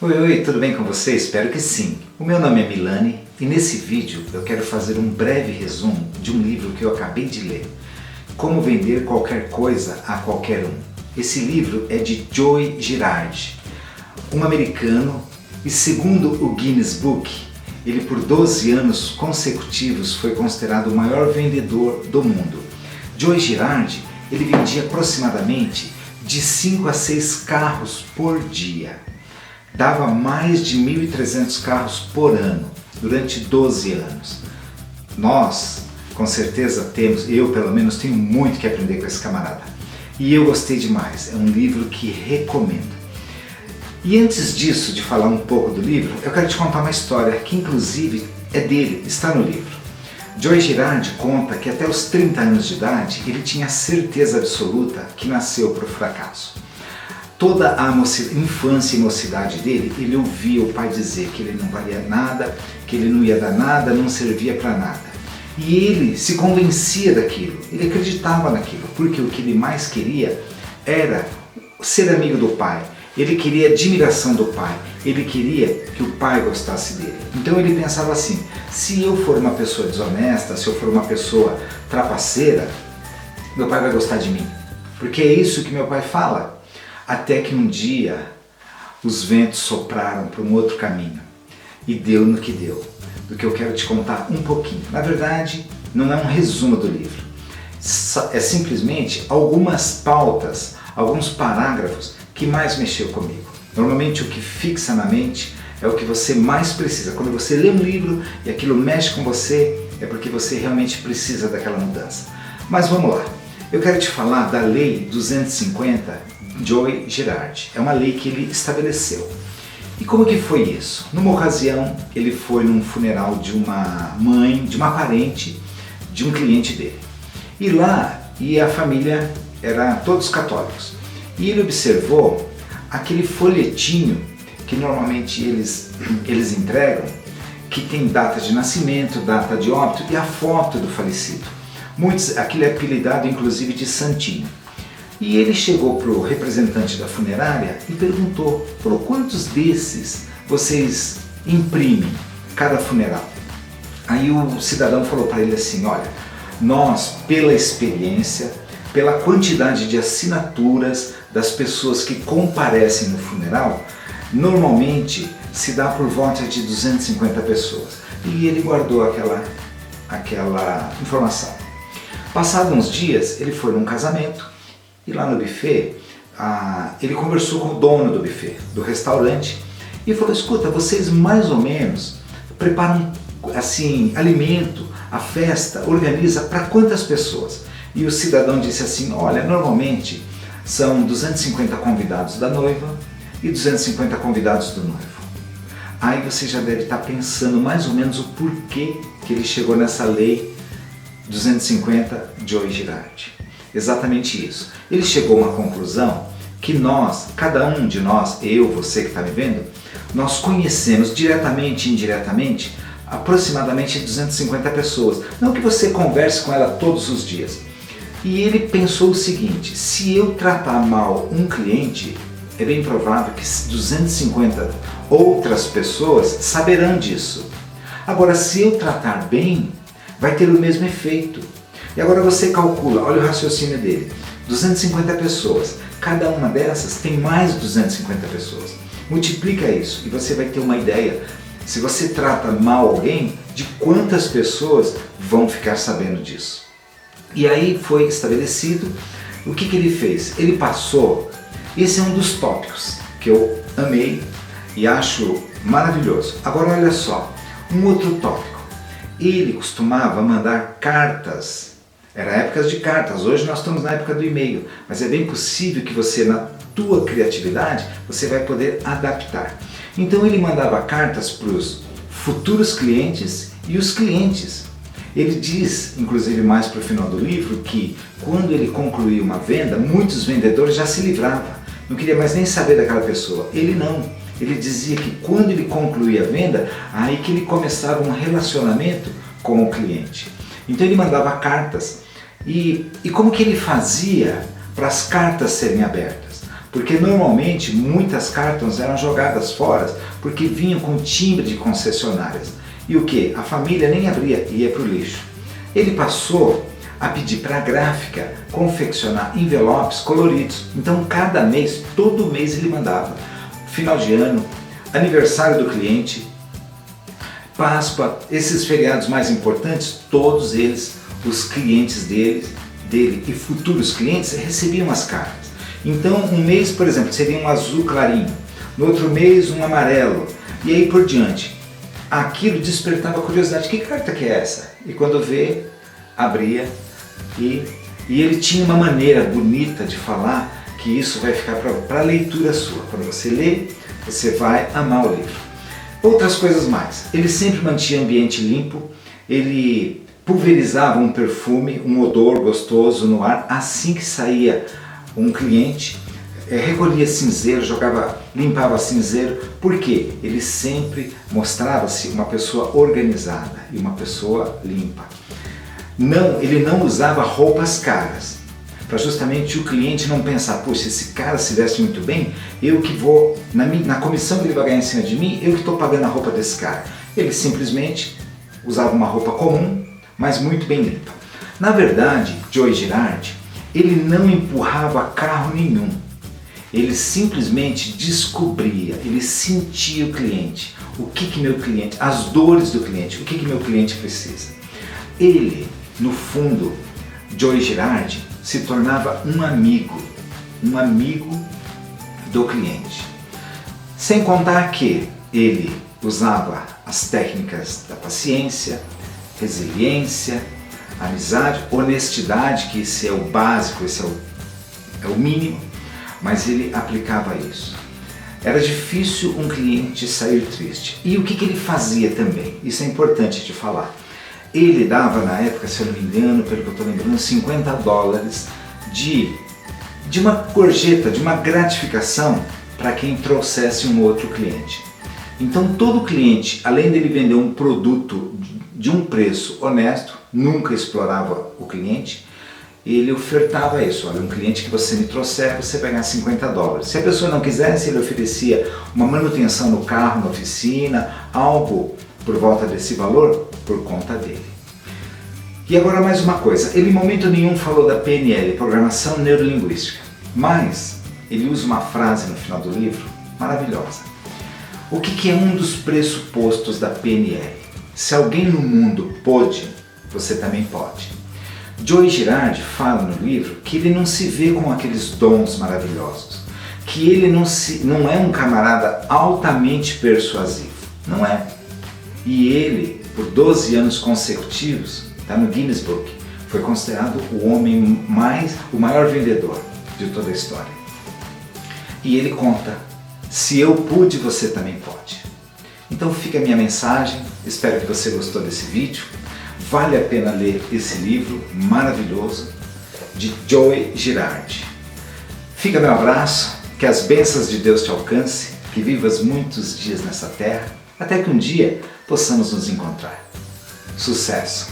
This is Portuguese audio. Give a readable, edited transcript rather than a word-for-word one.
Oi, oi, tudo bem com você? Espero que sim. O meu nome é Milani e nesse vídeo eu quero fazer um breve resumo de um livro que eu acabei de ler, Como Vender Qualquer Coisa a Qualquer Um. Esse livro é de Joe Girardi, um americano, e segundo o Guinness Book, ele por 12 anos consecutivos foi considerado o maior vendedor do mundo. Joe Girardi, ele vendia aproximadamente de 5 a 6 carros por dia. Dava mais de 1.300 carros por ano, durante 12 anos. Nós, com certeza temos, eu pelo menos tenho muito que aprender com esse camarada. E eu gostei demais, é um livro que recomendo. E antes disso, de falar um pouco do livro, eu quero te contar uma história que inclusive é dele, está no livro. Joe Girardi conta que até os 30 anos de idade ele tinha certeza absoluta que nasceu para o fracasso. Toda a infância e mocidade dele, ele ouvia o pai dizer que ele não valia nada, que ele não ia dar nada, não servia para nada. E ele se convencia daquilo, ele acreditava naquilo, porque o que ele mais queria era ser amigo do pai. Ele queria admiração do pai, ele queria que o pai gostasse dele. Então ele pensava assim, se eu for uma pessoa desonesta, se eu for uma pessoa trapaceira, meu pai vai gostar de mim. Porque é isso que meu pai fala. Até que um dia os ventos sopraram para um outro caminho e deu no que deu, do que eu quero te contar um pouquinho. Na verdade, não é um resumo do livro, é simplesmente algumas pautas, alguns parágrafos que mais mexeu comigo. Normalmente o que fixa na mente é o que você mais precisa. Quando você lê um livro e aquilo mexe com você, é porque você realmente precisa daquela mudança. Mas vamos lá, eu quero te falar da Lei 250 Joe Girardi. É uma lei que ele estabeleceu. E como que foi isso? Numa ocasião, ele foi num funeral de uma mãe, de uma parente, de um cliente dele. E lá, a família era todos católicos. E ele observou aquele folhetinho que normalmente eles entregam, que tem data de nascimento, data de óbito e a foto do falecido. Aquilo é apelidado inclusive de santinho. E ele chegou para o representante da funerária e perguntou, falou, quantos desses vocês imprimem cada funeral? Aí o cidadão falou para ele assim, olha, nós, pela experiência, pela quantidade de assinaturas das pessoas que comparecem no funeral, normalmente se dá por volta de 250 pessoas. E ele guardou aquela informação. Passados uns dias, ele foi num casamento, e lá no buffet, ele conversou com o dono do buffet, do restaurante, e falou, escuta, vocês mais ou menos preparam assim, alimento, a festa, organiza para quantas pessoas? E o cidadão disse assim, olha, normalmente são 250 convidados da noiva e 250 convidados do noivo. Aí você já deve estar pensando mais ou menos o porquê que ele chegou nessa lei 250 Joe Girardi. Exatamente isso. Ele chegou a uma conclusão que nós, cada um de nós, eu, você que está me vendo, nós conhecemos diretamente e indiretamente aproximadamente 250 pessoas. Não que você converse com ela todos os dias. E ele pensou o seguinte, se eu tratar mal um cliente, é bem provável que 250 outras pessoas saberão disso. Agora, se eu tratar bem, vai ter o mesmo efeito. E agora você calcula, olha o raciocínio dele, 250 pessoas, cada uma dessas tem mais 250 pessoas. Multiplica isso e você vai ter uma ideia, se você trata mal alguém, de quantas pessoas vão ficar sabendo disso. E aí foi estabelecido, o que ele fez? Ele passou, esse é um dos tópicos que eu amei e acho maravilhoso. Agora olha só, um outro tópico, ele costumava mandar cartas. Era épocas de cartas, hoje nós estamos na época do e-mail, mas é bem possível que você, na tua criatividade, você vai poder adaptar. Então ele mandava cartas para os futuros clientes e os clientes. Ele diz, inclusive mais para o final do livro, que quando ele concluía uma venda, muitos vendedores já se livravam, não queria mais nem saber daquela pessoa. Ele não, ele dizia que quando ele concluía a venda, aí que ele começava um relacionamento com o cliente. Então ele mandava cartas. E como que ele fazia para as cartas serem abertas? porque normalmente muitas cartas eram jogadas fora porque vinham com timbre de concessionárias. E o que? A família nem abria e ia para o lixo. Ele passou a pedir para a gráfica confeccionar envelopes coloridos. Então cada mês, todo mês ele mandava. Final de ano, aniversário do cliente, Páscoa, esses feriados mais importantes, todos eles, os clientes dele e futuros clientes recebiam as cartas. Então um mês, por exemplo, seria um azul clarinho, no outro mês um amarelo e aí por diante. Aquilo despertava curiosidade, que carta que é essa? E quando vê, abria e ele tinha uma maneira bonita de falar que isso vai ficar para a leitura sua. Quando você lê, você vai amar o livro. Outras coisas mais, ele sempre mantinha o ambiente limpo, ele pulverizava um perfume, um odor gostoso no ar assim que saía um cliente, recolhia cinzeiro, limpava cinzeiro, porque ele sempre mostrava-se uma pessoa organizada e uma pessoa limpa. Ele não usava roupas caras, para justamente o cliente não pensar, puxa, esse cara se veste muito bem, eu que vou, na comissão que ele vai ganhar em cima de mim, eu que estou pagando a roupa desse cara. Ele simplesmente usava uma roupa comum, mas muito bem limpa. Na verdade, Joe Girardi, ele não empurrava carro nenhum. Ele simplesmente descobria, ele sentia o cliente, meu cliente, as dores do cliente, o que meu cliente precisa. Ele, no fundo, Joe Girardi, se tornava um amigo do cliente. Sem contar que ele usava as técnicas da paciência, resiliência, amizade, honestidade, que esse é o básico, esse é o mínimo, mas ele aplicava isso. Era difícil um cliente sair triste. E o que ele fazia também? Isso é importante de falar. Ele dava na época, se eu não me engano, pelo que eu estou lembrando, $50 de uma gorjeta, de uma gratificação para quem trouxesse um outro cliente. Então todo cliente, além dele vender um produto de um preço honesto, nunca explorava o cliente, ele ofertava isso. Olha, um cliente que você me trouxer, você vai ganhar $50. Se a pessoa não quisesse, ele oferecia uma manutenção no carro, na oficina, algo por volta desse valor, por conta dele. E agora mais uma coisa, ele em momento nenhum falou da PNL, Programação Neurolinguística, mas ele usa uma frase no final do livro maravilhosa. O que é um dos pressupostos da PNL? Se alguém no mundo pôde, você também pode. Joe Girardi fala no livro que ele não se vê com aqueles dons maravilhosos, que ele não é um camarada altamente persuasivo, não é. E ele, por 12 anos consecutivos, está no Guinness Book, foi considerado o maior vendedor de toda a história. E ele conta, se eu pude, você também pode. Então fica a minha mensagem, espero que você gostou desse vídeo. Vale a pena ler esse livro maravilhoso de Joe Girardi. Fica meu abraço, que as bênçãos de Deus te alcance, que vivas muitos dias nessa terra, até que um dia possamos nos encontrar. Sucesso!